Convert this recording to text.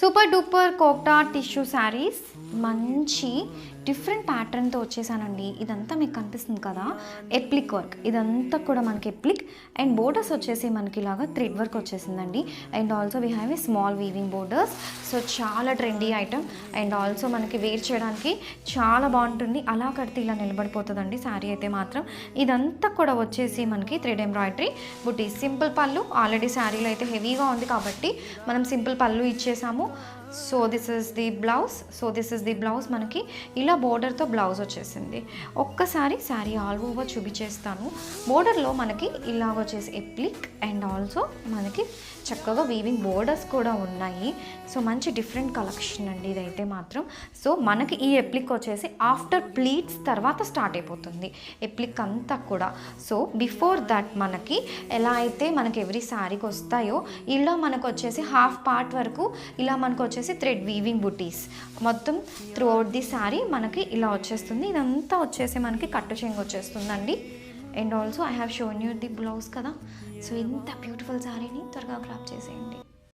Super duper Kota tissue saris మంచి different ప్యాటర్న్తో వచ్చేసానండి. ఇదంతా మీకు కనిపిస్తుంది కదా, ఎప్లిక్ వర్క్. ఇదంతా కూడా మనకి ఎప్లిక్ అండ్ బోర్డర్స్ వచ్చేసి మనకి ఇలాగా థ్రెడ్ వర్క్ వచ్చేసిందండి. And also we have a small weaving borders. So చాలా ట్రెండీ ఐటమ్ అండ్ ఆల్సో మనకి వేర్ చేయడానికి చాలా బాగుంటుంది. అలా కడితే ఇలా నిలబడిపోతుందండి శారీ అయితే మాత్రం. ఇదంతా కూడా వచ్చేసి మనకి థ్రెడ్ ఎంబ్రాయిడరీ బుటీ. సింపుల్ పళ్ళు ఆల్రెడీ శారీలో అయితే హెవీగా ఉంది కాబట్టి మనం సింపుల్ పళ్ళు ఇచ్చేసాము. So this is the blouse మనకి ఇలా బోర్డర్తో బ్లౌజ్ వచ్చేసింది. ఒక్కసారి శారీ ఆల్ ఓవర్ చూపించేస్తాను. బోర్డర్లో మనకి ఇలాగ వచ్చేసి ఎప్లిక్ అండ్ ఆల్సో మనకి చక్కగా వీవింగ్ బోర్డర్స్ కూడా ఉన్నాయి. సో మంచి డిఫరెంట్ కలెక్షన్ అండి ఇదైతే మాత్రం. సో మనకి ఈ ఎప్లిక్ వచ్చేసి ఆఫ్టర్ ప్లీట్స్ తర్వాత స్టార్ట్ అయిపోతుంది ఎప్లిక్ అంతా కూడా. సో బిఫోర్ దట్ మనకి ఎలా అయితే మనకి ఎవ్రీ శారీకి వస్తాయో ఇలా మనకు వచ్చేసి హాఫ్ పార్ట్ వరకు ఇలా మనకు వచ్చేసి థ్రెడ్ వీవింగ్ బుటీస్ మొత్తం త్రూ అవుట్ ది శారీ మనకి ఇలా వచ్చేస్తుంది. ఇదంతా వచ్చేసి మనకి కట్టు చెంగు వచ్చేస్తుందండి. And also I have shown you the blouse కదా. సో ఇంత బ్యూటిఫుల్ శారీని త్వరగా గ్రాప్ చేసేయండి.